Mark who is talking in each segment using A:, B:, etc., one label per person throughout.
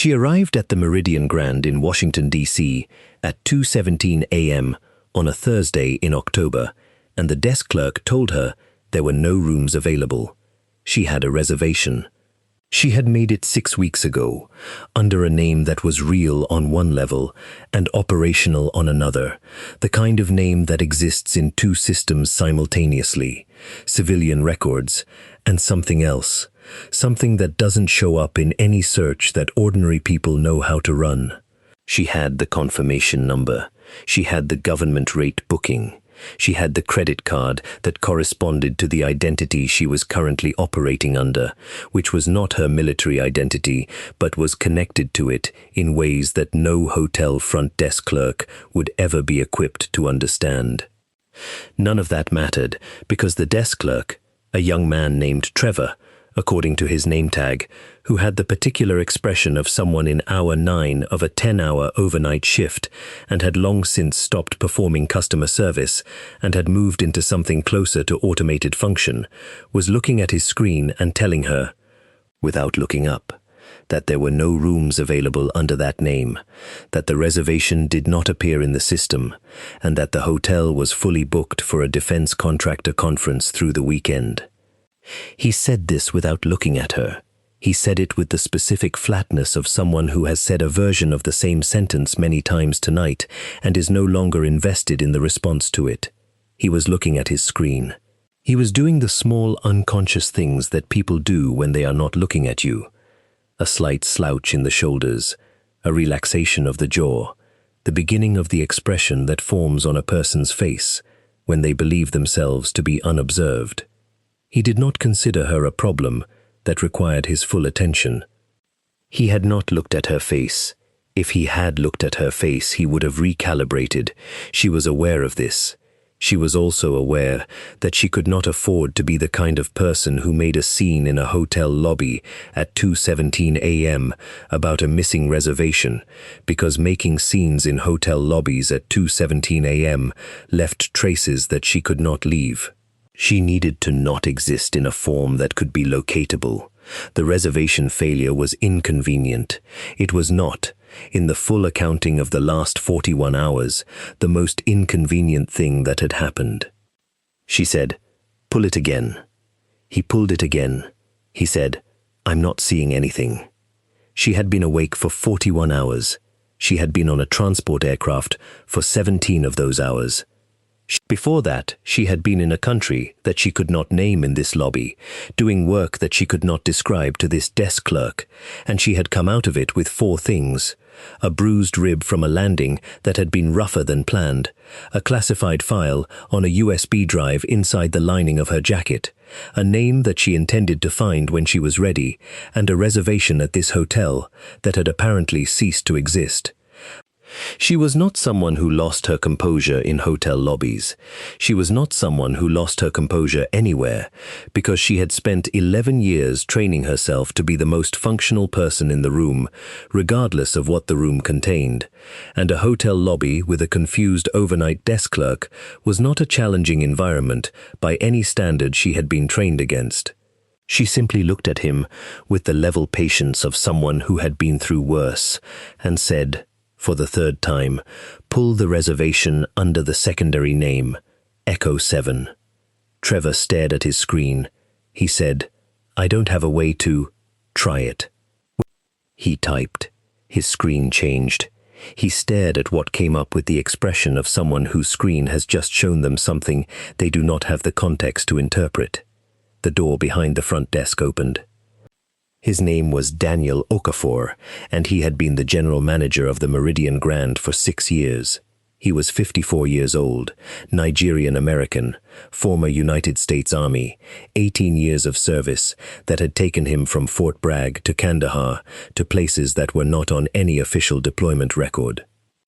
A: She arrived at the Meridian Grand in Washington, D.C. at 2:17 a.m. on a Thursday in October, and the desk clerk told her there were no rooms available. She had a reservation. She had made it 6 weeks ago, under a name that was real on one level and operational on another, the kind of name that exists in two systems simultaneously, civilian records and something else, something that doesn't show up in any search that ordinary people know how to run. She had the confirmation number. She had the government rate booking. She had the credit card that corresponded to the identity she was currently operating under, which was not her military identity, but was connected to it in ways that no hotel front desk clerk would ever be equipped to understand. None of that mattered, because the desk clerk, a young man named Trevor, according to his name tag, who had the particular expression of someone in hour 9 of a 10-hour overnight shift and had long since stopped performing customer service and had moved into something closer to automated function, was looking at his screen and telling her, without looking up, that there were no rooms available under that name, that the reservation did not appear in the system, and that the hotel was fully booked for a defense contractor conference through the weekend. He said this without looking at her. He said it with the specific flatness of someone who has said a version of the same sentence many times tonight and is no longer invested in the response to it. He was looking at his screen. He was doing the small, unconscious things that people do when they are not looking at you. A slight slouch in the shoulders, a relaxation of the jaw, the beginning of the expression that forms on a person's face when they believe themselves to be unobserved. He did not consider her a problem that required his full attention. He had not looked at her face. If he had looked at her face, he would have recalibrated. She was aware of this. She was also aware that she could not afford to be the kind of person who made a scene in a hotel lobby at 2:17 a.m. about a missing reservation, because making scenes in hotel lobbies at 2:17 a.m. left traces that she could not leave. She needed to not exist in a form that could be locatable. The reservation failure was inconvenient. It was not, in the full accounting of the last 41 hours, the most inconvenient thing that had happened. She said, "Pull it again." He pulled it again. He said, "I'm not seeing anything." She had been awake for 41 hours. She had been on a transport aircraft for 17 of those hours. Before that, she had been in a country that she could not name in this lobby, doing work that she could not describe to this desk clerk, and she had come out of it with 4 things: a bruised rib from a landing that had been rougher than planned, a classified file on a USB drive inside the lining of her jacket, a name that she intended to find when she was ready, and a reservation at this hotel that had apparently ceased to exist. She was not someone who lost her composure in hotel lobbies. She was not someone who lost her composure anywhere, because she had spent 11 years training herself to be the most functional person in the room, regardless of what the room contained. And a hotel lobby with a confused overnight desk clerk was not a challenging environment by any standard she had been trained against. She simply looked at him with the level patience of someone who had been through worse, and said, for the 3rd time, "Pull the reservation under the secondary name, Echo 7. Trevor stared at his screen. He said, "I don't have a way to try it." He typed. His screen changed. He stared at what came up with the expression of someone whose screen has just shown them something they do not have the context to interpret. The door behind the front desk opened. His name was Daniel Okafor, and he had been the general manager of the Meridian Grand for 6 years. He was 54 years old, Nigerian-American, former United States Army, 18 years of service that had taken him from Fort Bragg to Kandahar to places that were not on any official deployment record.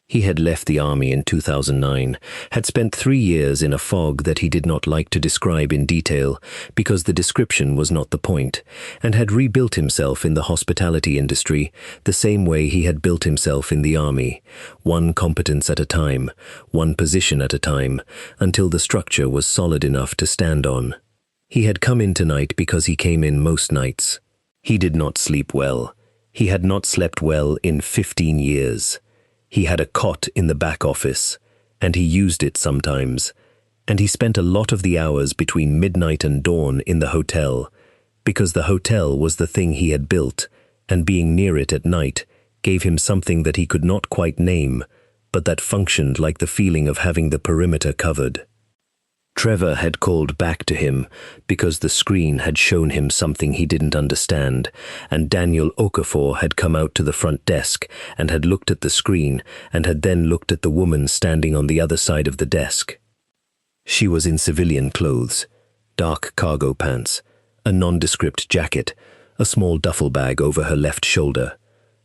A: He had left the army in 2009, had spent 3 years in a fog that he did not like to describe in detail because the description was not the point, and had rebuilt himself in the hospitality industry the same way he had built himself in the army, one competence at a time, one position at a time, until the structure was solid enough to stand on. He had come in tonight because he came in most nights. He did not sleep well. He had not slept well in 15 years. He had a cot in the back office, and he used it sometimes, and he spent a lot of the hours between midnight and dawn in the hotel, because the hotel was the thing he had built, and being near it at night gave him something that he could not quite name, but that functioned like the feeling of having the perimeter covered. Trevor had called back to him because the screen had shown him something he didn't understand, and Daniel Okafor had come out to the front desk and had looked at the screen and had then looked at the woman standing on the other side of the desk. She was in civilian clothes, dark cargo pants, a nondescript jacket, a small duffel bag over her left shoulder.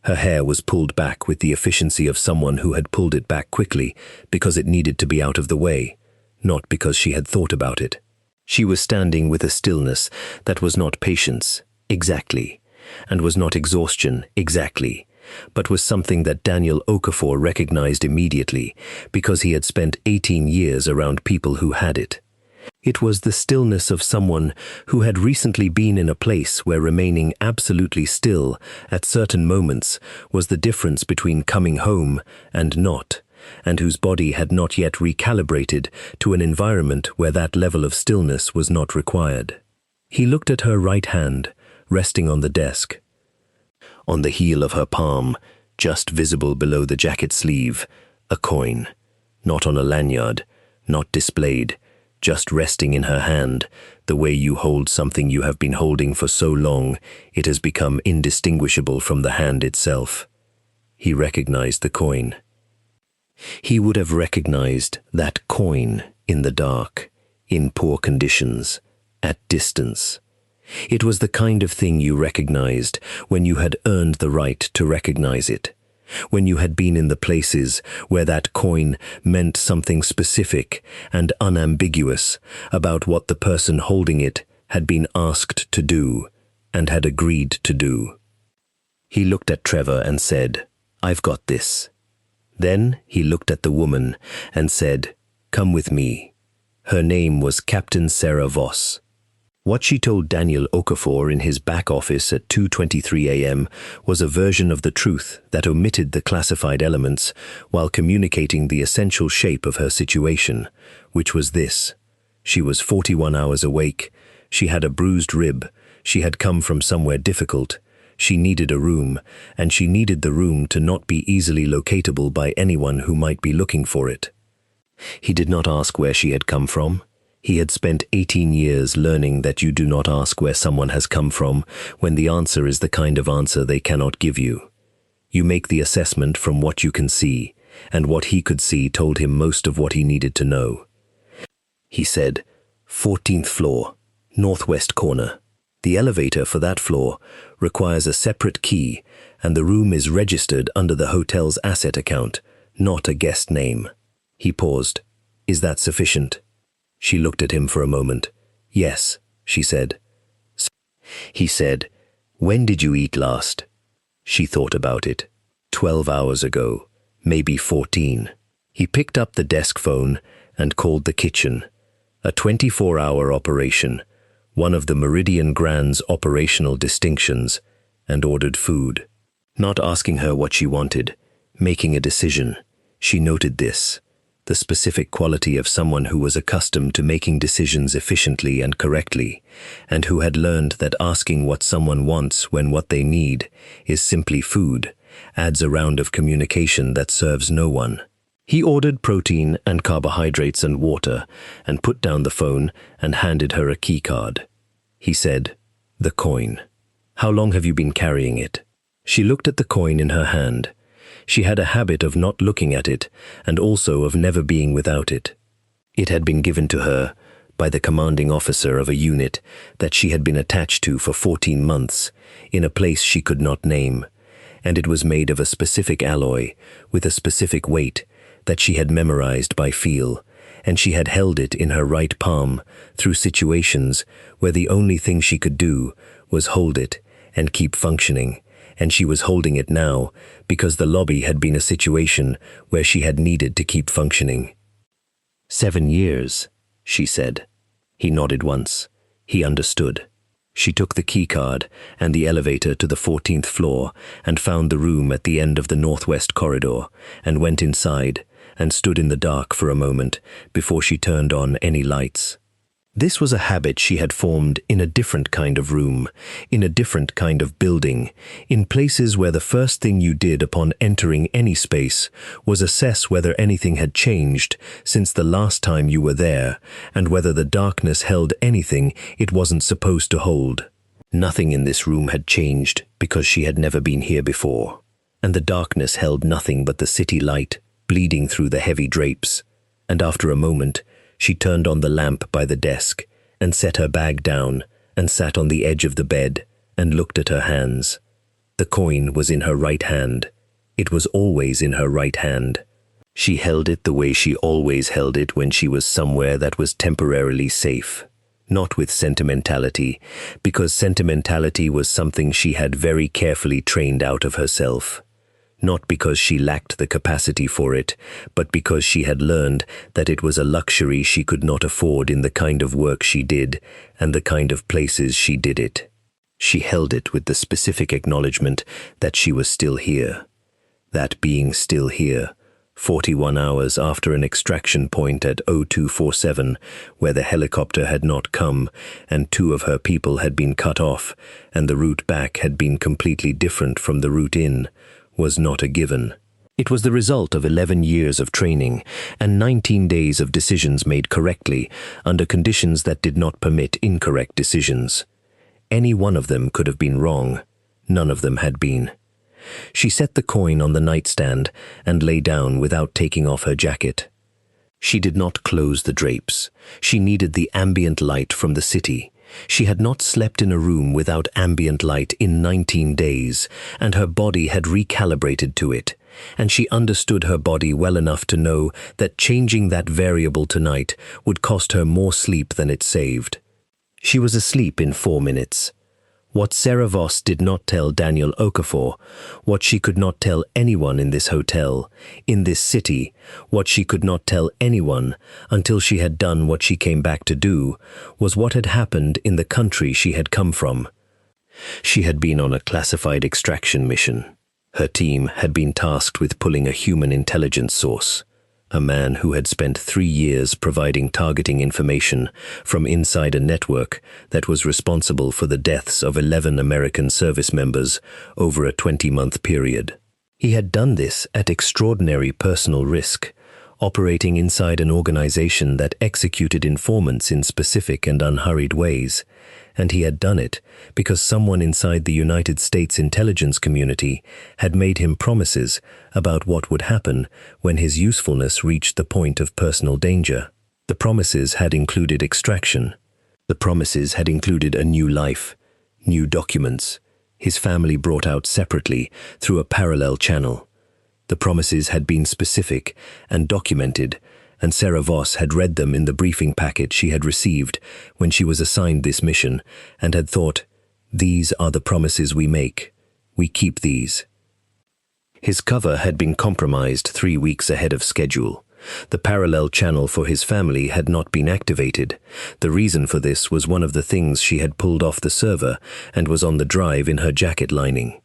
A: Her hair was pulled back with the efficiency of someone who had pulled it back quickly because it needed to be out of the way, not because she had thought about it. She was standing with a stillness that was not patience, exactly, and was not exhaustion, exactly, but was something that Daniel Okafor recognized immediately because he had spent 18 years around people who had it. It was the stillness of someone who had recently been in a place where remaining absolutely still at certain moments was the difference between coming home and not, and whose body had not yet recalibrated to an environment where that level of stillness was not required. He looked at her right hand, resting on the desk. On the heel of her palm, just visible below the jacket sleeve, a coin, not on a lanyard, not displayed, just resting in her hand, the way you hold something you have been holding for so long it has become indistinguishable from the hand itself. He recognized the coin. He would have recognized that coin in the dark, in poor conditions, at distance. It was the kind of thing you recognized when you had earned the right to recognize it, when you had been in the places where that coin meant something specific and unambiguous about what the person holding it had been asked to do and had agreed to do. He looked at Trevor and said, "I've got this." Then he looked at the woman and said, "Come with me." Her name was Captain Sarah Voss. What she told Daniel Okafor in his back office at 2:23 a.m. was a version of the truth that omitted the classified elements while communicating the essential shape of her situation, which was this. She was 41 hours awake. She had a bruised rib. She had come from somewhere difficult. She needed a room, and she needed the room to not be easily locatable by anyone who might be looking for it. He did not ask where she had come from. He had spent 18 years learning that you do not ask where someone has come from when the answer is the kind of answer they cannot give you. You make the assessment from what you can see, and what he could see told him most of what he needed to know. He said, 14th floor, northwest corner. The elevator for that floor requires a separate key, and the room is registered under the hotel's asset account, not a guest name. He paused. Is that sufficient? She looked at him for a moment. Yes, she said. He said, when did you eat last? She thought about it. 12 hours ago, maybe 14. He picked up the desk phone and called the kitchen. A 24-hour operation, one of the Meridian Grand's operational distinctions, and ordered food. Not asking her what she wanted, making a decision, she noted this. The specific quality of someone who was accustomed to making decisions efficiently and correctly, and who had learned that asking what someone wants when what they need is simply food, adds a round of communication that serves no one. He ordered protein and carbohydrates and water, and put down the phone and handed her a key card. He said, the coin. How long have you been carrying it? She looked at the coin in her hand. She had a habit of not looking at it, and also of never being without it. It had been given to her by the commanding officer of a unit that she had been attached to for 14 months, in a place she could not name, and it was made of a specific alloy, with a specific weight, that she had memorized by feel, and she had held it in her right palm through situations where the only thing she could do was hold it and keep functioning, and she was holding it now because the lobby had been a situation where she had needed to keep functioning. 7 years, she said. He nodded once. He understood. She took the keycard and the elevator to the 14th floor and found the room at the end of the northwest corridor and went inside and stood in the dark for a moment before she turned on any lights. This was a habit she had formed in a different kind of room, in a different kind of building, in places where the first thing you did upon entering any space was assess whether anything had changed since the last time you were there and whether the darkness held anything it wasn't supposed to hold. Nothing in this room had changed because she had never been here before, and the darkness held nothing but the city light bleeding through the heavy drapes, and after a moment, she turned on the lamp by the desk and set her bag down and sat on the edge of the bed and looked at her hands. The coin was in her right hand. It was always in her right hand. She held it the way she always held it when she was somewhere that was temporarily safe. Not with sentimentality, because sentimentality was something she had very carefully trained out of herself. Not because she lacked the capacity for it, but because she had learned that it was a luxury she could not afford in the kind of work she did and the kind of places she did it. She held it with the specific acknowledgement that she was still here. That being still here, 41 hours after an extraction point at 0247, where the helicopter had not come and 2 of her people had been cut off and the route back had been completely different from the route in, was not a given. It was the result of 11 years of training and 19 days of decisions made correctly under conditions that did not permit incorrect decisions. Any one of them could have been wrong. None of them had been. She set the coin on the nightstand and lay down without taking off her jacket. She did not close the drapes. She needed the ambient light from the city. She had not slept in a room without ambient light in 19 days, and her body had recalibrated to it, and she understood her body well enough to know that changing that variable tonight would cost her more sleep than it saved. She was asleep in 4 minutes. What Sarah Voss did not tell Daniel Okafor, what she could not tell anyone in this hotel, in this city, what she could not tell anyone until she had done what she came back to do, was what had happened in the country she had come from. She had been on a classified extraction mission. Her team had been tasked with pulling a human intelligence source, a man who had spent 3 years providing targeting information from inside a network that was responsible for the deaths of 11 American service members over a 20-month period. He had done this at extraordinary personal risk, operating inside an organization that executed informants in specific and unhurried ways, and he had done it because someone inside the United States intelligence community had made him promises about what would happen when his usefulness reached the point of personal danger. The promises had included extraction. The promises had included a new life, new documents, his family brought out separately through a parallel channel. The promises had been specific and documented, and Sarah Voss had read them in the briefing packet she had received when she was assigned this mission and had thought, "These are the promises we make. We keep these." His cover had been compromised 3 weeks ahead of schedule. The parallel channel for his family had not been activated. The reason for this was one of the things she had pulled off the server and was on the drive in her jacket lining.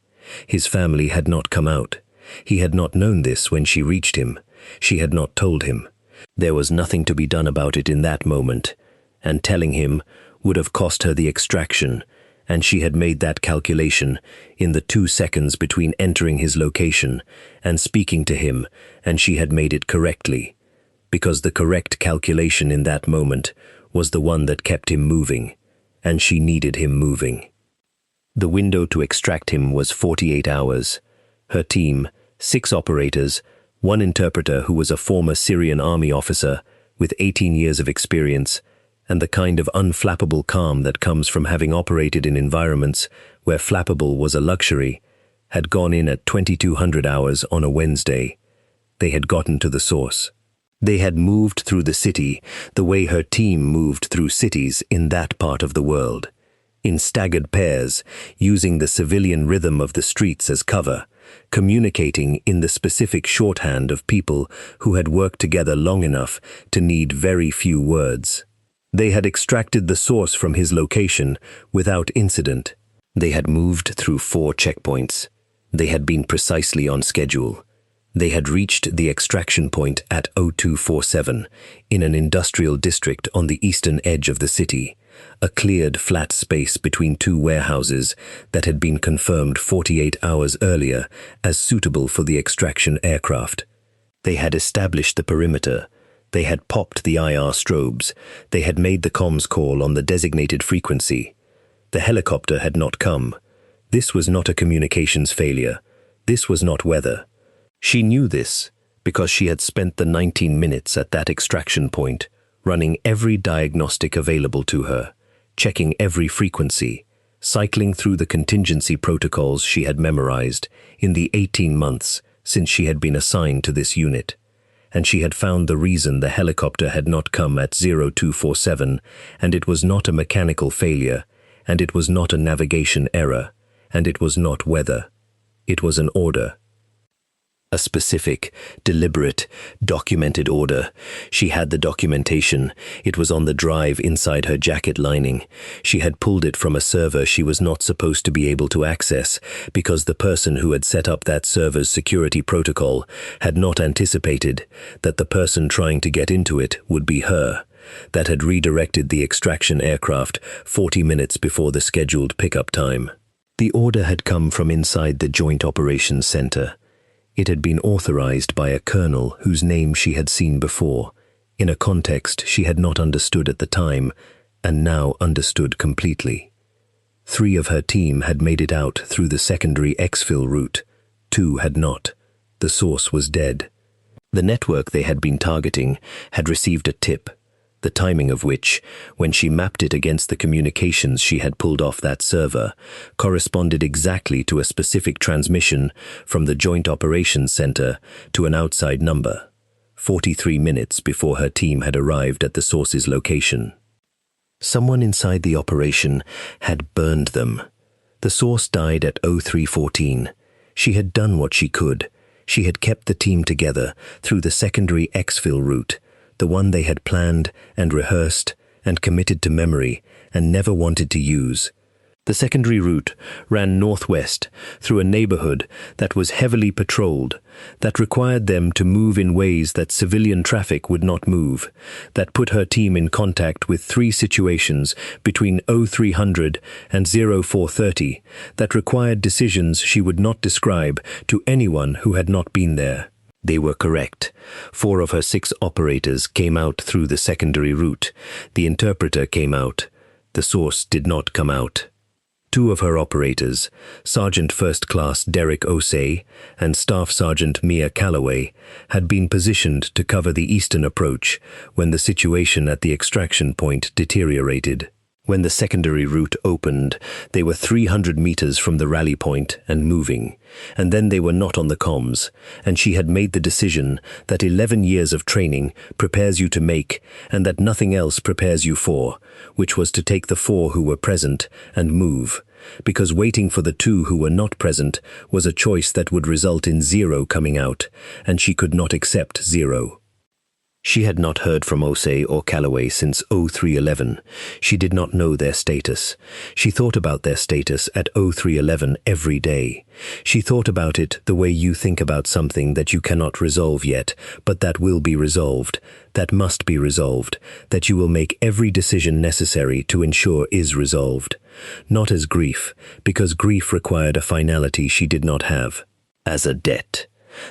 A: His family had not come out. He had not known this when she reached him. She had not told him. There was nothing to be done about it in that moment, and telling him would have cost her the extraction, and she had made that calculation in the 2 seconds between entering his location and speaking to him, and she had made it correctly, because the correct calculation in that moment was the one that kept him moving, and she needed him moving. The window to extract him was 48 hours. Her team, 6 operators, 1 interpreter who was a former Syrian army officer with 18 years of experience, and the kind of unflappable calm that comes from having operated in environments where flappable was a luxury, had gone in at 2200 hours on a Wednesday. They had gotten to the source. They had moved through the city the way her team moved through cities in that part of the world, in staggered pairs, using the civilian rhythm of the streets as cover, communicating in the specific shorthand of people who had worked together long enough to need very few words. They had extracted the source from his location without incident. They had moved through 4 checkpoints. They had been precisely on schedule. They had reached the extraction point at 0247 in an industrial district on the eastern edge of the city, a cleared flat space between 2 warehouses that had been confirmed 48 hours earlier as suitable for the extraction aircraft. They had established the perimeter. They had popped the IR strobes. They had made the comms call on the designated frequency. The helicopter had not come. This was not a communications failure. This was not weather. She knew this because she had spent the 19 minutes at that extraction point, running every diagnostic available to her, checking every frequency, cycling through the contingency protocols she had memorized in the 18 months since she had been assigned to this unit. And she had found the reason the helicopter had not come at 0247, and it was not a mechanical failure, and it was not a navigation error, and it was not weather. It was an order. A specific, deliberate, documented order. She had the documentation. It was on the drive inside her jacket lining. She had pulled it from a server she was not supposed to be able to access because the person who had set up that server's security protocol had not anticipated that the person trying to get into it would be her. That had redirected the extraction aircraft 40 minutes before the scheduled pickup time. The order had come from inside the Joint Operations Center. It had been authorized by a colonel whose name she had seen before, in a context she had not understood at the time, and now understood completely. 3 of her team had made it out through the secondary exfil route. 2 had not. The source was dead. The network they had been targeting had received a tip, the timing of which, when she mapped it against the communications she had pulled off that server, corresponded exactly to a specific transmission from the Joint Operations Center to an outside number, 43 minutes before her team had arrived at the source's location. Someone inside the operation had burned them. The source died at 0314. She had done what she could. She had kept the team together through the secondary exfil route, the one they had planned and rehearsed and committed to memory and never wanted to use. The secondary route ran northwest through a neighborhood that was heavily patrolled, that required them to move in ways that civilian traffic would not move, that put her team in contact with 3 situations between 0300 and 0430, that required decisions she would not describe to anyone who had not been there. They were correct. 4 of her 6 operators came out through the secondary route. The interpreter came out. The source did not come out. 2 of her operators, Sergeant First Class Derek Osei and Staff Sergeant Mia Calloway, had been positioned to cover the eastern approach when the situation at the extraction point deteriorated. When the secondary route opened, they were 300 meters from the rally point and moving, and then they were not on the comms, and she had made the decision that 11 years of training prepares you to make and that nothing else prepares you for, which was to take the 4 who were present and move, because waiting for the 2 who were not present was a choice that would result in 0 coming out, and she could not accept 0. She had not heard from Osei or Calloway since 0311. She did not know their status. She thought about their status at 0311 every day. She thought about it the way you think about something that you cannot resolve yet, but that will be resolved, that must be resolved, that you will make every decision necessary to ensure is resolved. Not as grief, because grief required a finality she did not have. As a debt.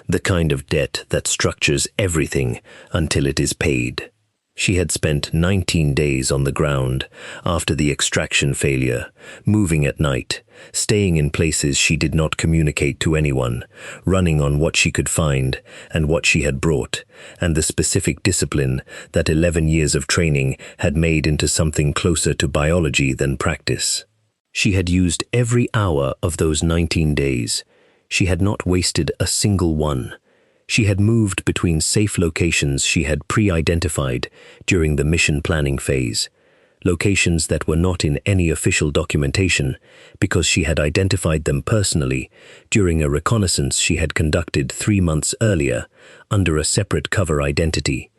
A: The kind of debt that structures everything until it is paid. She had spent 19 days on the ground after the extraction failure, moving at night, staying in places she did not communicate to anyone, running on what she could find and what she had brought, and the specific discipline that 11 years of training had made into something closer to biology than practice. She had used every hour of those 19 days. She had not wasted a single one. She had moved between safe locations she had pre-identified during the mission planning phase, locations that were not in any official documentation because she had identified them personally during a reconnaissance she had conducted 3 months earlier under a separate cover identity,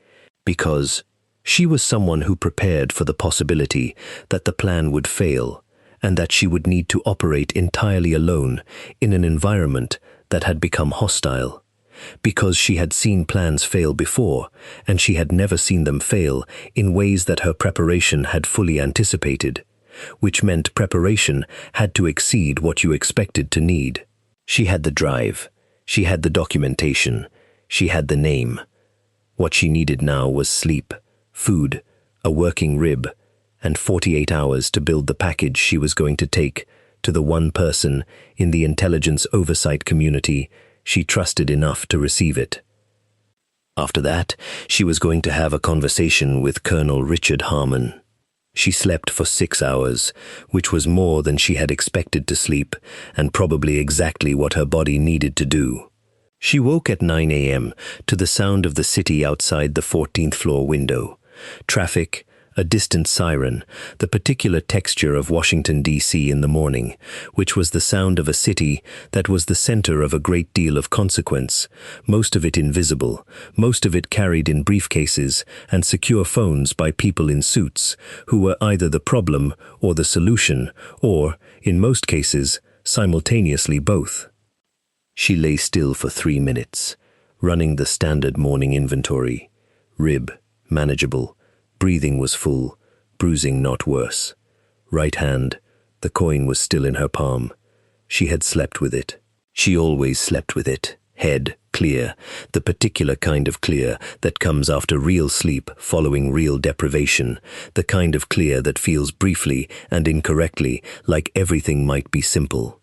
A: because She was someone who prepared for the possibility that the plan would fail and that she would need to operate entirely alone in an environment that had become hostile. Because she had seen plans fail before, and she had never seen them fail in ways that her preparation had fully anticipated, which meant preparation had to exceed what you expected to need. She had the drive, she had the documentation, she had the name. What she needed now was sleep, food, a working rib, and 48 hours to build the package she was going to take to the one person in the intelligence oversight community she trusted enough to receive it. After that, she was going to have a conversation with Colonel Richard Harmon. She slept for 6 hours, which was more than she had expected to sleep, and probably exactly what her body needed to do. She woke at 9 a.m. to the sound of the city outside the 14th floor window. Traffic, a distant siren, the particular texture of Washington, D.C. in the morning, which was the sound of a city that was the center of a great deal of consequence, most of it invisible, most of it carried in briefcases and secure phones by people in suits, who were either the problem or the solution, or, in most cases, simultaneously both. She lay still for 3 minutes, running the standard morning inventory. Rib, manageable. Breathing was full, bruising not worse. Right hand, the coin was still in her palm. She had slept with it. She always slept with it. Head clear, the particular kind of clear that comes after real sleep following real deprivation, the kind of clear that feels briefly and incorrectly like everything might be simple.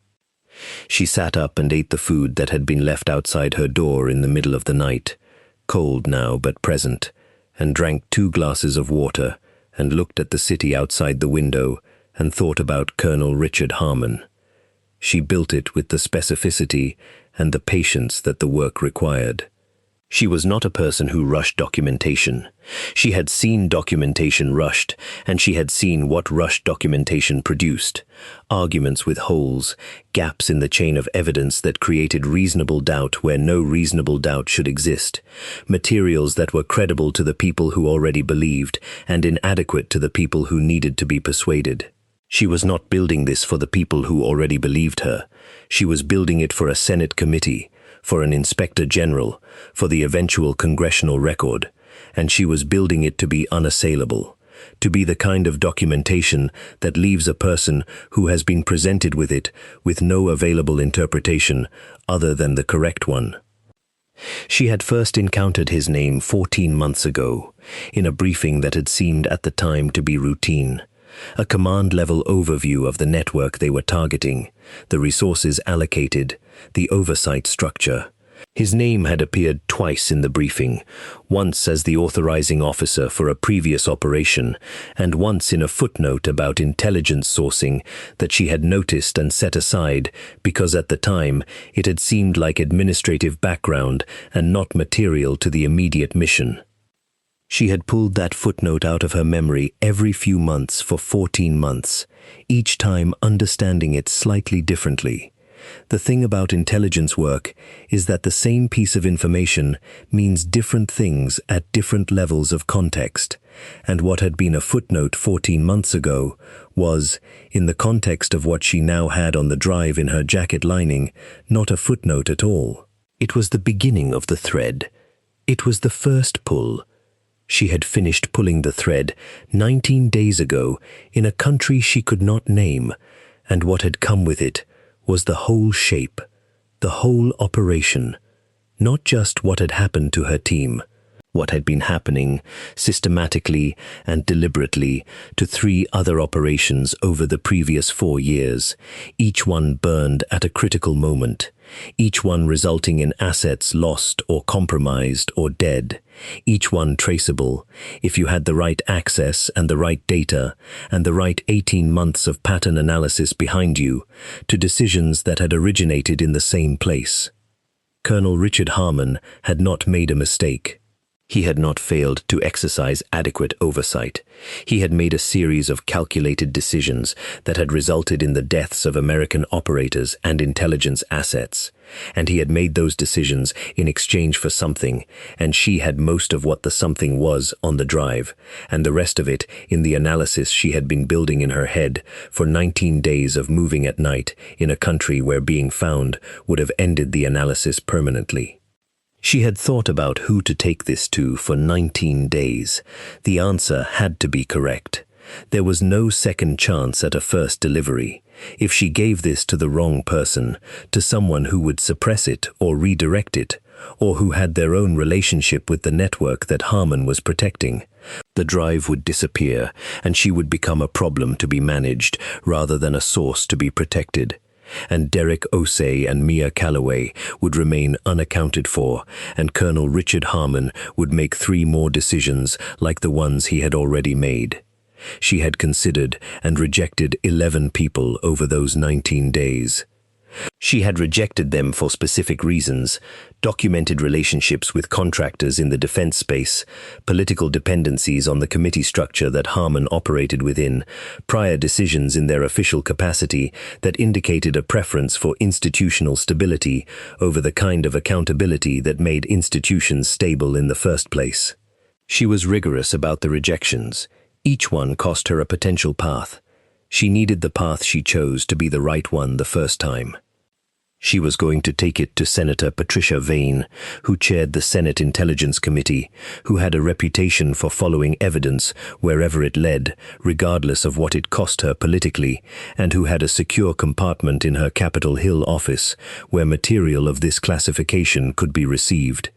A: She sat up and ate the food that had been left outside her door in the middle of the night, cold now but present, and drank 2 glasses of water and looked at the city outside the window and thought about Colonel Richard Harmon. She built it with the specificity and the patience that the work required. She was not a person who rushed documentation. She had seen documentation rushed, and she had seen what rushed documentation produced. Arguments with holes, gaps in the chain of evidence that created reasonable doubt where no reasonable doubt should exist, materials that were credible to the people who already believed and inadequate to the people who needed to be persuaded. She was not building this for the people who already believed her. She was building it for a Senate committee, for an inspector general, for the eventual congressional record, and she was building it to be unassailable, to be the kind of documentation that leaves a person who has been presented with it with no available interpretation other than the correct one. She had first encountered his name 14 months ago, in a briefing that had seemed at the time to be routine. A command-level overview of the network they were targeting, the resources allocated, the oversight structure. His name had appeared twice in the briefing, once as the authorizing officer for a previous operation, and once in a footnote about intelligence sourcing that she had noticed and set aside because at the time it had seemed like administrative background and not material to the immediate mission. She had pulled that footnote out of her memory every few months for 14 months, each time understanding it slightly differently. The thing about intelligence work is that the same piece of information means different things at different levels of context, and what had been a footnote 14 months ago was, in the context of what she now had on the drive in her jacket lining, not a footnote at all. It was the beginning of the thread. It was the first pull. She had finished pulling the thread 19 days ago in a country she could not name, and what had come with it was the whole shape, the whole operation, not just what had happened to her team, what had been happening systematically and deliberately to 3 other operations over the previous 4 years, each one burned at a critical moment, each one resulting in assets lost or compromised or dead, each one traceable, if you had the right access and the right data and the right 18 months of pattern analysis behind you, to decisions that had originated in the same place. Colonel Richard Harmon had not made a mistake. He had not failed to exercise adequate oversight. He had made a series of calculated decisions that had resulted in the deaths of American operators and intelligence assets. And he had made those decisions in exchange for something, and she had most of what the something was on the drive, and the rest of it in the analysis she had been building in her head for 19 days of moving at night in a country where being found would have ended the analysis permanently. She had thought about who to take this to for 19 days. The answer had to be correct. There was no second chance at a first delivery. If she gave this to the wrong person, to someone who would suppress it or redirect it, or who had their own relationship with the network that Harmon was protecting, the drive would disappear and she would become a problem to be managed rather than a source to be protected. And Derek Osei and Mia Calloway would remain unaccounted for, and Colonel Richard Harmon would make 3 more decisions like the ones he had already made. She had considered and rejected 11 people over those 19 days. She had rejected them for specific reasons: documented relationships with contractors in the defense space, political dependencies on the committee structure that Harmon operated within, prior decisions in their official capacity that indicated a preference for institutional stability over the kind of accountability that made institutions stable in the first place. She was rigorous about the rejections. Each one cost her a potential path. She needed the path she chose to be the right one the first time. She was going to take it to Senator Patricia Vane, who chaired the Senate Intelligence Committee, who had a reputation for following evidence wherever it led, regardless of what it cost her politically, and who had a secure compartment in her Capitol Hill office where material of this classification could be received.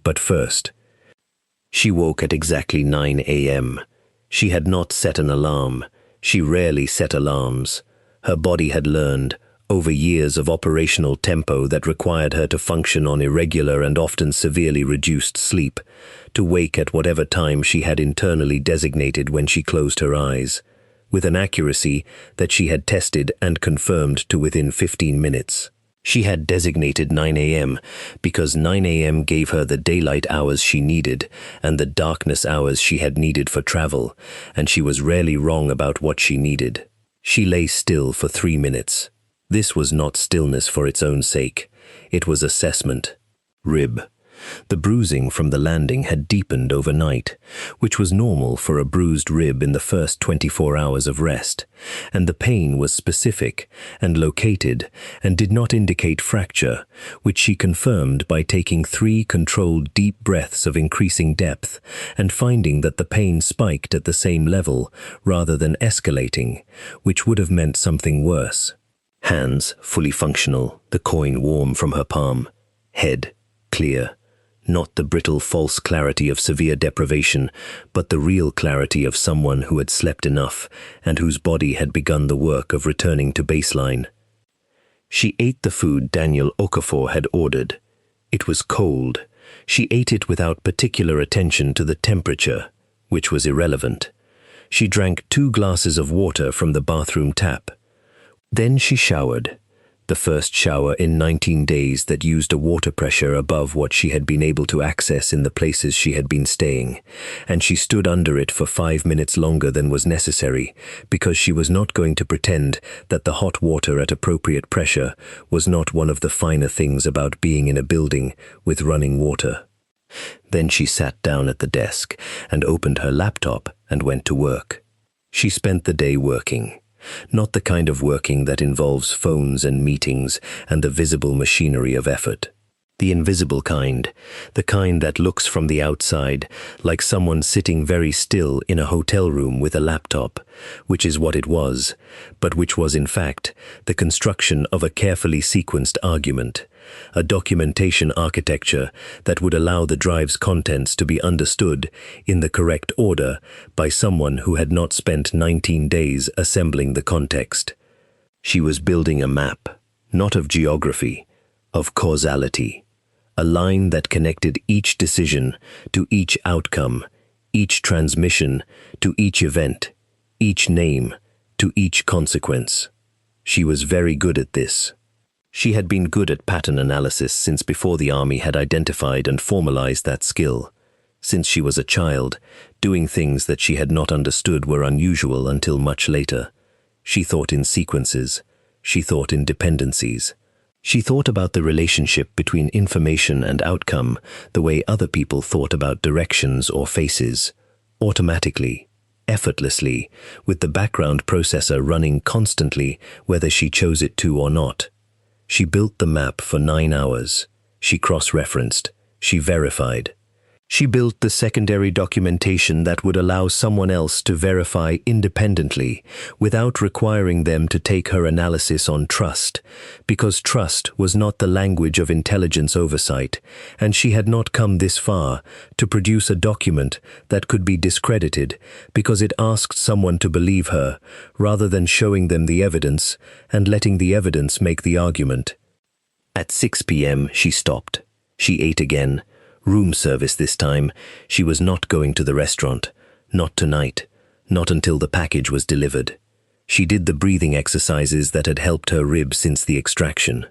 A: But first, she woke at exactly 9 a.m. She had not set an alarm. She rarely set alarms. Her body had learned, over years of operational tempo that required her to function on irregular and often severely reduced sleep, to wake at whatever time she had internally designated when she closed her eyes, with an accuracy that she had tested and confirmed to within 15 minutes. She had designated 9 a.m. because 9 a.m. gave her the daylight hours she needed and the darkness hours she had needed for travel, and she was rarely wrong about what she needed. She lay still for 3 minutes. This was not stillness for its own sake. It was assessment. Rib. The bruising from the landing had deepened overnight, which was normal for a bruised rib in the first 24 hours of rest, and the pain was specific and located and did not indicate fracture, which she confirmed by taking 3 controlled deep breaths of increasing depth and finding that the pain spiked at the same level rather than escalating, which would have meant something worse. Hands fully functional, the coin warm from her palm. Head clear. Not the brittle false clarity of severe deprivation, but the real clarity of someone who had slept enough and whose body had begun the work of returning to baseline. She ate the food Daniel Okafor had ordered. It was cold. She ate it without particular attention to the temperature, which was irrelevant. She drank 2 glasses of water from the bathroom tap. Then she showered. The first shower in 19 days that used a water pressure above what she had been able to access in the places she had been staying, and she stood under it for 5 minutes longer than was necessary, because she was not going to pretend that the hot water at appropriate pressure was not one of the finer things about being in a building with running water. Then she sat down at the desk and opened her laptop and went to work. She spent the day working. Not the kind of working that involves phones and meetings and the visible machinery of effort. The invisible kind, the kind that looks from the outside like someone sitting very still in a hotel room with a laptop, which is what it was, but which was in fact the construction of a carefully sequenced argument, a documentation architecture that would allow the drive's contents to be understood in the correct order by someone who had not spent 19 days assembling the context. She was building a map, not of geography, of causality, a line that connected each decision to each outcome, each transmission to each event, each name to each consequence. She was very good at this. She had been good at pattern analysis since before the army had identified and formalized that skill. Since she was a child, doing things that she had not understood were unusual until much later. She thought in sequences. She thought in dependencies. She thought about the relationship between information and outcome the way other people thought about directions or faces, automatically, effortlessly, with the background processor running constantly whether she chose it to or not. She built the map for 9 hours. She cross-referenced. She verified. She built the secondary documentation that would allow someone else to verify independently without requiring them to take her analysis on trust, because trust was not the language of intelligence oversight, and she had not come this far to produce a document that could be discredited because it asked someone to believe her rather than showing them the evidence and letting the evidence make the argument. At 6 p.m. she stopped. She ate again. Room service this time. She was not going to the restaurant. Not tonight. Not until the package was delivered. She did the breathing exercises that had helped her rib since the extraction.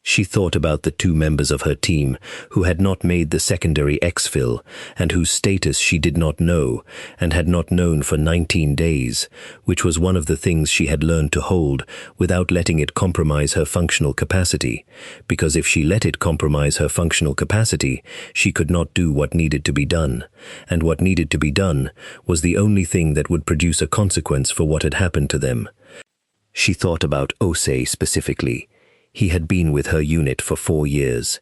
A: She thought about the 2 members of her team who had not made the secondary exfil and whose status she did not know and had not known for 19 days, which was one of the things she had learned to hold without letting it compromise her functional capacity, because if she let it compromise her functional capacity, she could not do what needed to be done, and what needed to be done was the only thing that would produce a consequence for what had happened to them. She thought about Osei specifically. He had been with her unit for 4 years.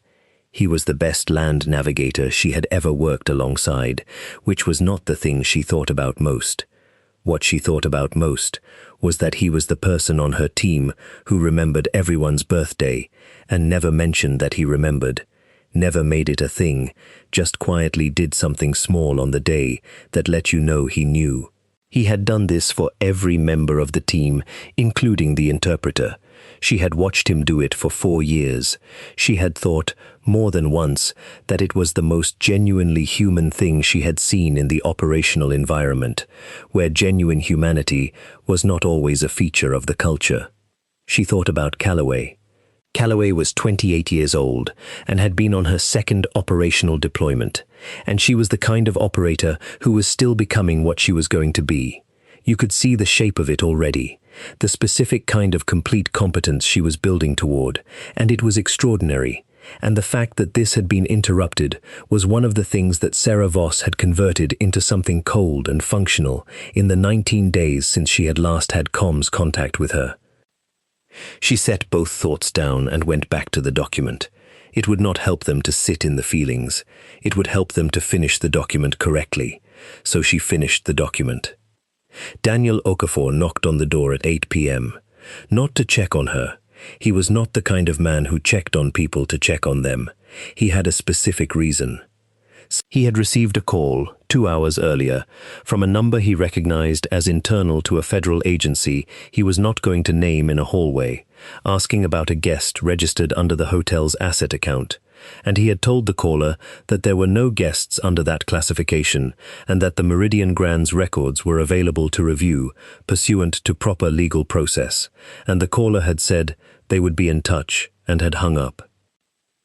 A: He was the best land navigator she had ever worked alongside, which was not the thing she thought about most. What she thought about most was that he was the person on her team who remembered everyone's birthday and never mentioned that he remembered, never made it a thing, just quietly did something small on the day that let you know he knew. He had done this for every member of the team, including the interpreter. She had watched him do it for 4 years. She had thought, more than once, that it was the most genuinely human thing she had seen in the operational environment, where genuine humanity was not always a feature of the culture. She thought about Calloway. Calloway was 28 years old and had been on her 2nd operational deployment, and she was the kind of operator who was still becoming what she was going to be. You could see the shape of it already, the specific kind of complete competence she was building toward, and it was extraordinary. And the fact that this had been interrupted was one of the things that Sarah Voss had converted into something cold and functional in the 19 days since she had last had comms contact with her. She set both thoughts down and went back to the document. It would not help them to sit in the feelings. It would help them to finish the document correctly. So she finished the document. Daniel Okafor knocked on the door at 8 p.m. Not to check on her. He was not the kind of man who checked on people to check on them. He had a specific reason. He had received a call 2 hours earlier from a number he recognized as internal to a federal agency he was not going to name in a hallway, asking about a guest registered under the hotel's asset account. And he had told the caller that there were no guests under that classification and that the Meridian Grand's records were available to review pursuant to proper legal process, and the caller had said they would be in touch and had hung up.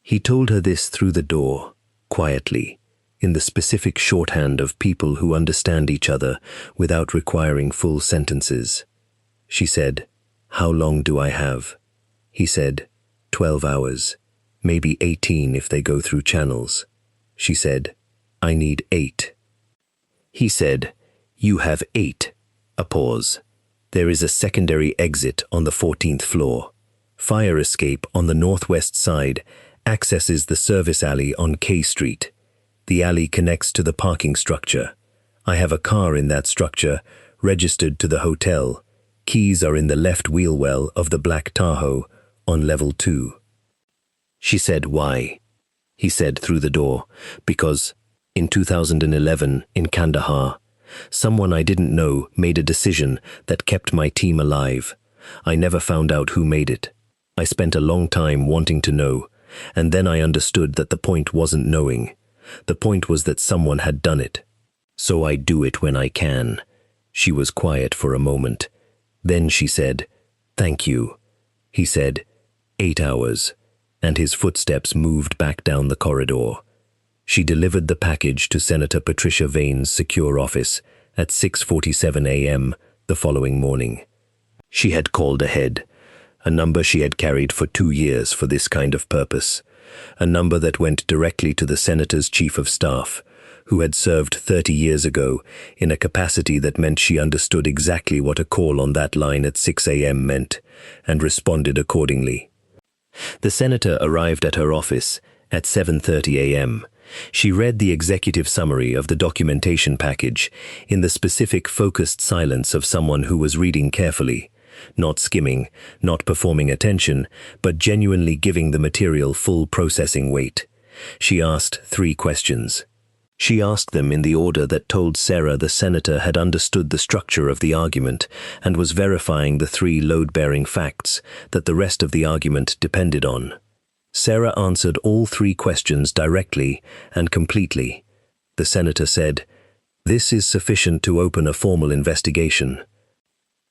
A: He told her this through the door, quietly, in the specific shorthand of people who understand each other without requiring full sentences. She said, "How long do I have?" He said, 12 hours. Maybe 18 if they go through channels. She said, "I need 8. He said, "You have 8. A pause. "There is a secondary exit on the 14th floor. Fire escape on the northwest side accesses the service alley on K Street. The alley connects to the parking structure. I have a car in that structure, registered to the hotel. Keys are in the left wheel well of the black Tahoe on level 2. She said, "Why?" He said through the door, "Because in 2011 in Kandahar, someone I didn't know made a decision that kept my team alive. I never found out who made it. I spent a long time wanting to know, and then I understood that the point wasn't knowing. The point was that someone had done it. So I do it when I can." She was quiet for a moment. Then she said, "Thank you." He said, 8 hours. And his footsteps moved back down the corridor. She delivered the package to Senator Patricia Vane's secure office at 6:47 a.m. the following morning. She had called ahead, a number she had carried for 2 years for this kind of purpose, a number that went directly to the senator's chief of staff, who had served 30 years ago in a capacity that meant she understood exactly what a call on that line at 6 a.m. meant, and responded accordingly. The senator arrived at her office at 7:30 a.m. She read the executive summary of the documentation package in the specific focused silence of someone who was reading carefully, not skimming, not performing attention, but genuinely giving the material full processing weight. She asked 3 questions. She asked them in the order that told Sarah the senator had understood the structure of the argument and was verifying the 3 load-bearing facts that the rest of the argument depended on. Sarah answered all 3 questions directly and completely. The senator said, "This is sufficient to open a formal investigation."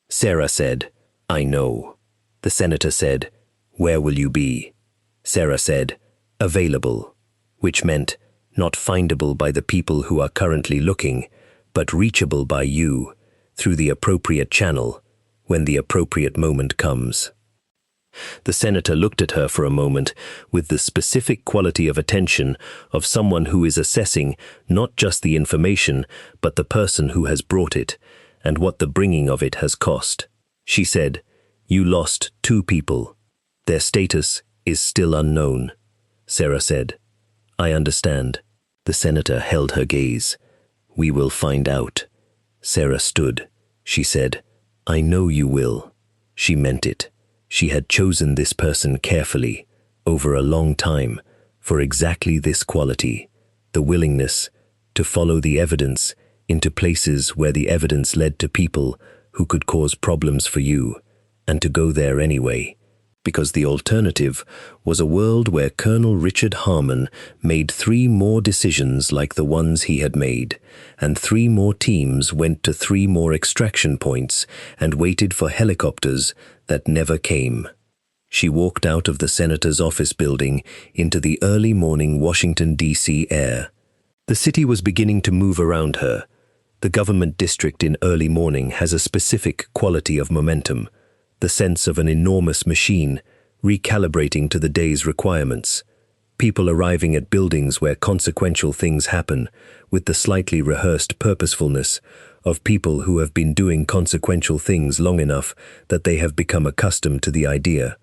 A: Sarah said, "I know." The senator said, "Where will you be?" Sarah said, "Available," which meant not findable by the people who are currently looking, but reachable by you through the appropriate channel when the appropriate moment comes. The senator looked at her for a moment with the specific quality of attention of someone who is assessing not just the information, but the person who has brought it and what the bringing of it has cost. She said, "You lost 2 people. Their status is still unknown." Sarah said, "I understand." The senator held her gaze. "We will find out." Sarah stood. She said, "I know you will." She meant it. She had chosen this person carefully, over a long time, for exactly this quality, the willingness to follow the evidence into places where the evidence led to people who could cause problems for you, and to go there anyway, because the alternative was a world where Colonel Richard Harmon made 3 more decisions like the ones he had made, and 3 more teams went to 3 more extraction points and waited for helicopters that never came. She walked out of the senator's office building into the early morning Washington, D.C. air. The city was beginning to move around her. The government district in early morning has a specific quality of momentum, the sense of an enormous machine recalibrating to the day's requirements. People arriving at buildings where consequential things happen with the slightly rehearsed purposefulness of people who have been doing consequential things long enough that they have become accustomed to the idea.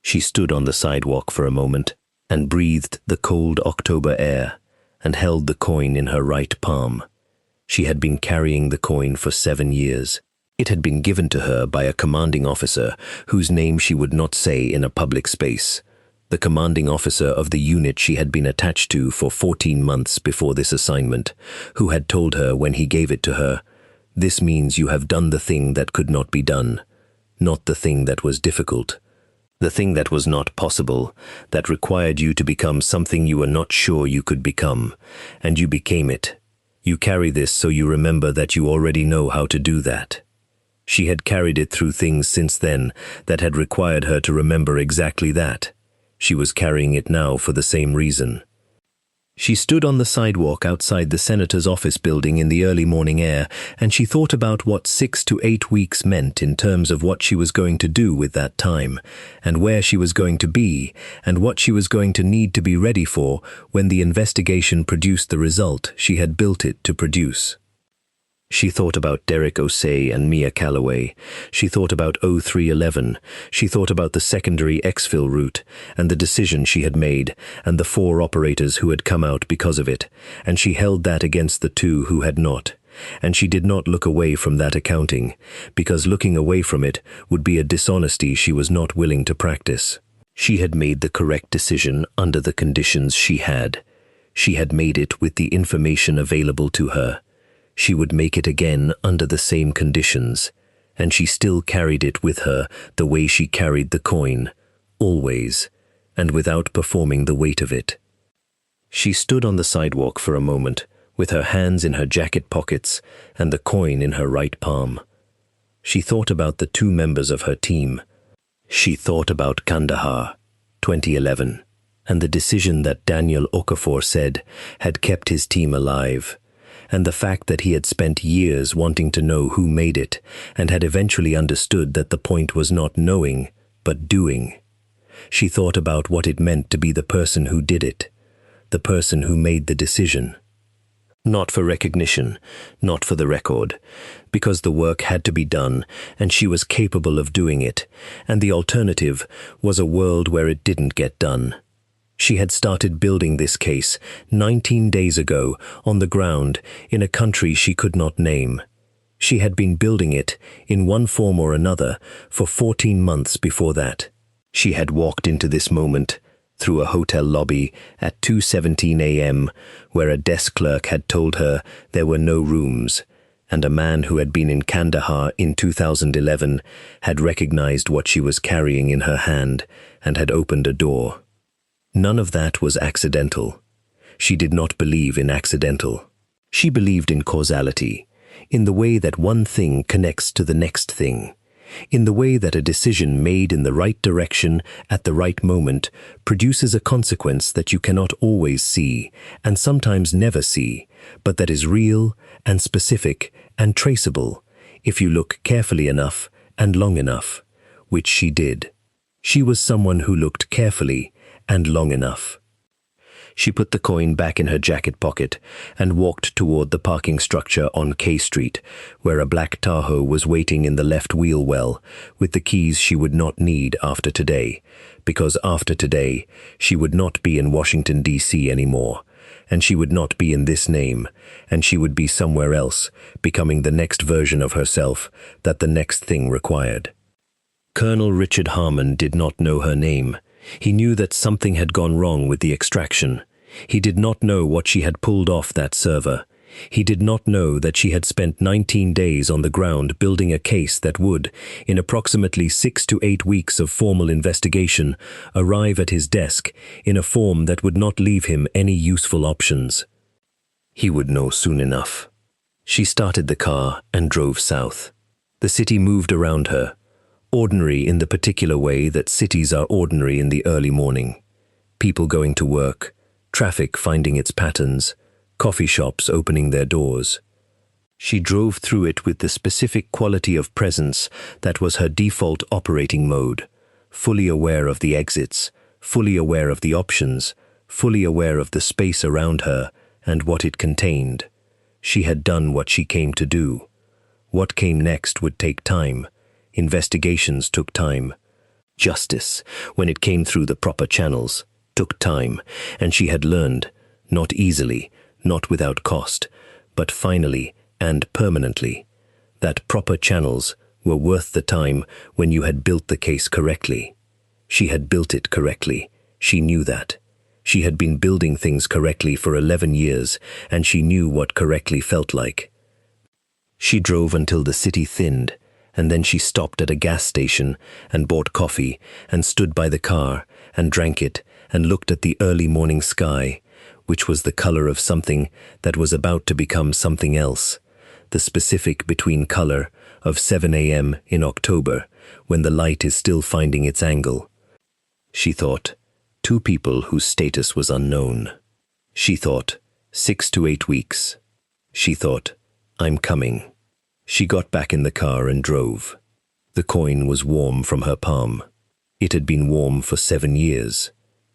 A: She stood on the sidewalk for a moment and breathed the cold October air and held the coin in her right palm. She had been carrying the coin for 7 years. It had been given to her by a commanding officer whose name she would not say in a public space, the commanding officer of the unit she had been attached to for 14 months before this assignment, who had told her when he gave it to her, "This means you have done the thing that could not be done, not the thing that was difficult, the thing that was not possible, that required you to become something you were not sure you could become, and you became it. You carry this so you remember that you already know how to do that." She had carried it through things since then that had required her to remember exactly that. She was carrying it now for the same reason. She stood on the sidewalk outside the senator's office building in the early morning air, and she thought about what 6 to 8 weeks meant in terms of what she was going to do with that time, and where she was going to be, and what she was going to need to be ready for when the investigation produced the result she had built it to produce. She thought about Derek Osei and Mia Calloway. She thought about 0311. She thought about the secondary exfil route and the decision she had made and the 4 operators who had come out because of it, and she held that against the 2 who had not. And she did not look away from that accounting, because looking away from it would be a dishonesty she was not willing to practice. She had made the correct decision under the conditions she had. She had made it with the information available to her. She would make it again under the same conditions, and she still carried it with her the way she carried the coin, always, and without performing the weight of it. She stood on the sidewalk for a moment, with her hands in her jacket pockets and the coin in her right palm. She thought about the 2 members of her team. She thought about Kandahar, 2011. and the decision that Daniel Okafor said had kept his team alive, and the fact that he had spent years wanting to know who made it and had eventually understood that the point was not knowing, but doing. She thought about what it meant to be the person who did it, the person who made the decision. Not for recognition, not for the record, because the work had to be done and she was capable of doing it, and the alternative was a world where it didn't get done. She had started building this case 19 days ago on the ground in a country she could not name. She had been building it in one form or another for 14 months before that. She had walked into this moment through a hotel lobby at 2:17 a.m. where a desk clerk had told her there were no rooms, and a man who had been in Kandahar in 2011 had recognized what she was carrying in her hand and had opened a door. None of that was accidental. She did not believe in accidental. She believed in causality, in the way that one thing connects to the next thing, in the way that a decision made in the right direction at the right moment produces a consequence that you cannot always see and sometimes never see, but that is real and specific and traceable if you look carefully enough and long enough, which she did. She was someone who looked carefully and long enough. She put the coin back in her jacket pocket and walked toward the parking structure on K Street, where a black Tahoe was waiting in the left wheel well, with the keys she would not need after today, because after today she would not be in Washington, D.C. anymore, and she would not be in this name, and she would be somewhere else, becoming the next version of herself that the next thing required. Colonel Richard Harmon did not know her name. He knew that something had gone wrong with the extraction. He did not know what she had pulled off that server. He did not know that she had spent 19 days on the ground building a case that would, in approximately 6 to 8 weeks of formal investigation, arrive at his desk in a form that would not leave him any useful options. He would know soon enough. She started the car and drove south. The city moved around her, ordinary in the particular way that cities are ordinary in the early morning. People going to work, traffic finding its patterns, coffee shops opening their doors. She drove through it with the specific quality of presence that was her default operating mode, fully aware of the exits, fully aware of the options, fully aware of the space around her and what it contained. She had done what she came to do. What came next would take time. Investigations took time. Justice, when it came through the proper channels, took time, and she had learned, not easily, not without cost, but finally and permanently, that proper channels were worth the time when you had built the case correctly. She had built it correctly. She knew that. She had been building things correctly for 11 years, and she knew what correctly felt like. She drove until the city thinned, and then she stopped at a gas station and bought coffee and stood by the car and drank it and looked at the early morning sky, which was the color of something that was about to become something else, the specific between color of 7 a.m. in October, when the light is still finding its angle. She thought, 2 people whose status was unknown. She thought, 6 to 8 weeks. She thought, I'm coming. She got back in the car and drove. The coin was warm from her palm. It had been warm for 7 years.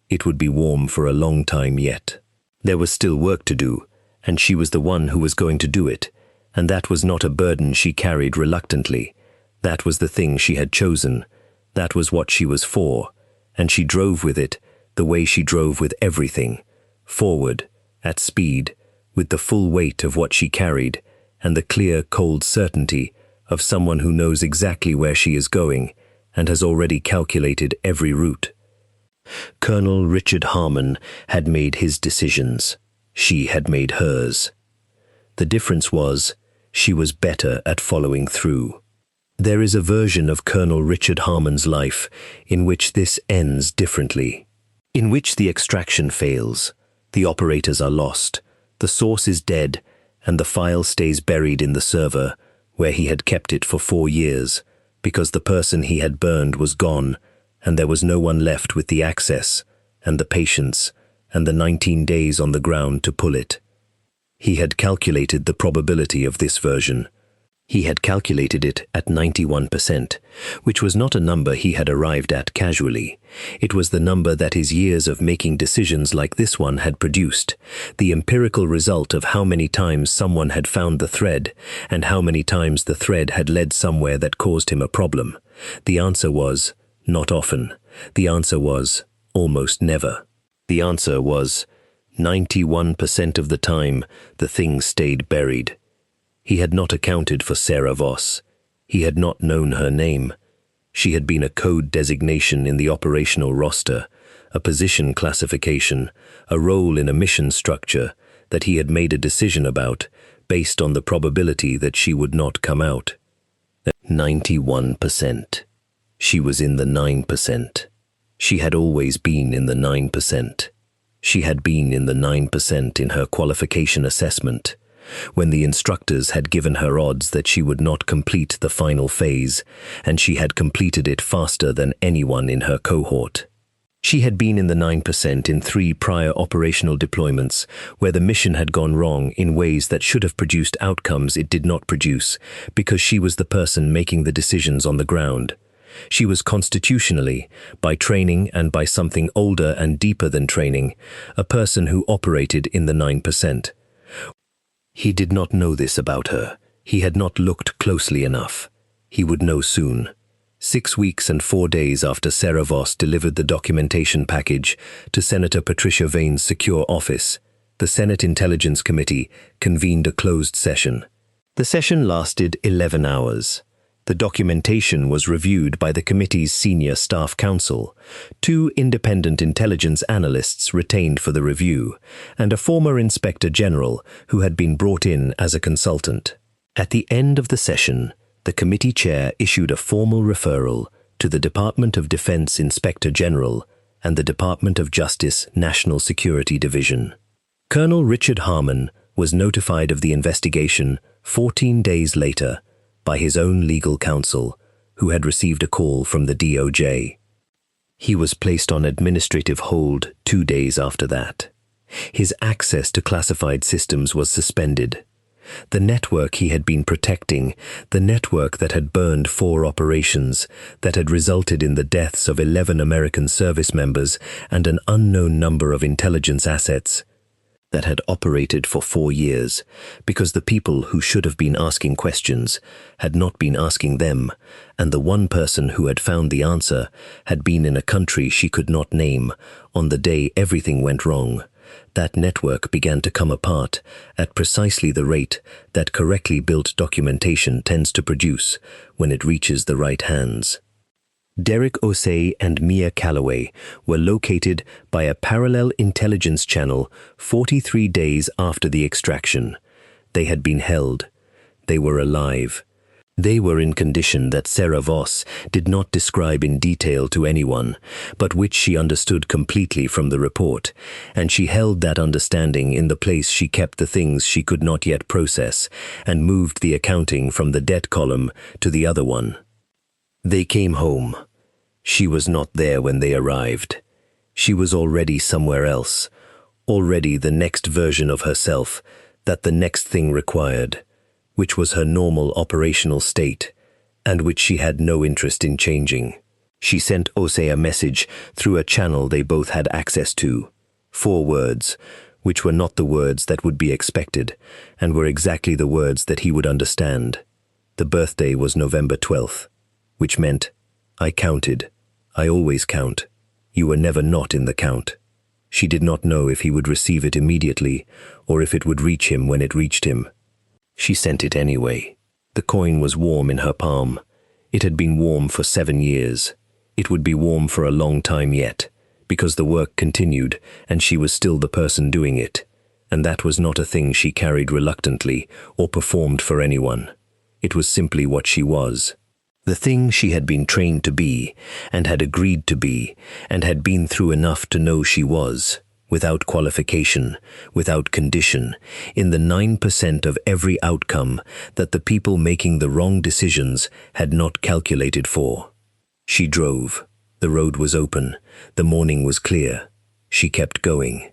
A: It would be warm for a long time yet. There was still work to do, and she was the one who was going to do it, and that was not a burden she carried reluctantly. That was the thing she had chosen. That was what she was for, and she drove with it the way she drove with everything, forward, at speed, with the full weight of what she carried, and the clear, cold certainty of someone who knows exactly where she is going and has already calculated every route. Colonel Richard Harmon had made his decisions. She had made hers. The difference was, she was better at following through. There is a version of Colonel Richard Harmon's life in which this ends differently, in which the extraction fails, the operators are lost, the source is dead, and the file stays buried in the server, where he had kept it for 4 years, because the person he had burned was gone, and there was no one left with the access, and the patience, and the 19 days on the ground to pull it. He had calculated the probability of this version. He had calculated it at 91%, which was not a number he had arrived at casually. It was the number that his years of making decisions like this one had produced, the empirical result of how many times someone had found the thread, and how many times the thread had led somewhere that caused him a problem. The answer was, not often. The answer was, almost never. The answer was, 91% of the time, the thing stayed buried. He had not accounted for Sarah Voss. He had not known her name. She had been a code designation in the operational roster, a position classification, a role in a mission structure that he had made a decision about based on the probability that she would not come out. 91%. She was in the 9%. She had always been in the 9%. She had been in the 9% in her qualification assessment, when the instructors had given her odds that she would not complete the final phase, and she had completed it faster than anyone in her cohort. She had been in the 9% in 3 prior operational deployments, where the mission had gone wrong in ways that should have produced outcomes it did not produce, because she was the person making the decisions on the ground. She was constitutionally, by training and by something older and deeper than training, a person who operated in the 9%. He did not know this about her. He had not looked closely enough. He would know soon. 6 weeks and 4 days after Sarah Voss delivered the documentation package to Senator Patricia Vane's secure office, the Senate Intelligence Committee convened a closed session. The session lasted 11 hours. The documentation was reviewed by the committee's senior staff counsel, 2 independent intelligence analysts retained for the review, and a former inspector general who had been brought in as a consultant. At the end of the session, the committee chair issued a formal referral to the Department of Defense Inspector General and the Department of Justice National Security Division. Colonel Richard Harmon was notified of the investigation 14 days later by his own legal counsel, who had received a call from the DOJ. He was placed on administrative hold 2 days after that. His access to classified systems was suspended. The network he had been protecting, the network that had burned 4 operations, that had resulted in the deaths of 11 American service members and an unknown number of intelligence assets, that had operated for 4 years, because the people who should have been asking questions had not been asking them, and the one person who had found the answer had been in a country she could not name on the day everything went wrong. That network began to come apart at precisely the rate that correctly built documentation tends to produce when it reaches the right hands. Derek Osei and Mia Calloway were located by a parallel intelligence channel 43 days after the extraction. They had been held. They were alive. They were in condition that Sarah Voss did not describe in detail to anyone, but which she understood completely from the report, and she held that understanding in the place she kept the things she could not yet process, and moved the accounting from the debt column to the other one. They came home. She was not there when they arrived. She was already somewhere else, already the next version of herself that the next thing required, which was her normal operational state, and which she had no interest in changing. She sent Osei a message through a channel they both had access to. 4 words, which were not the words that would be expected, and were exactly the words that he would understand. The birthday was November 12th, which meant, I counted. I always count. You were never not in the count. She did not know if he would receive it immediately, or if it would reach him when it reached him. She sent it anyway. The coin was warm in her palm. It had been warm for 7 years. It would be warm for a long time yet, because the work continued, and she was still the person doing it, and that was not a thing she carried reluctantly or performed for anyone. It was simply what she was. The thing she had been trained to be, and had agreed to be, and had been through enough to know she was, without qualification, without condition, in the 9% of every outcome that the people making the wrong decisions had not calculated for. She drove. The road was open. The morning was clear. She kept going.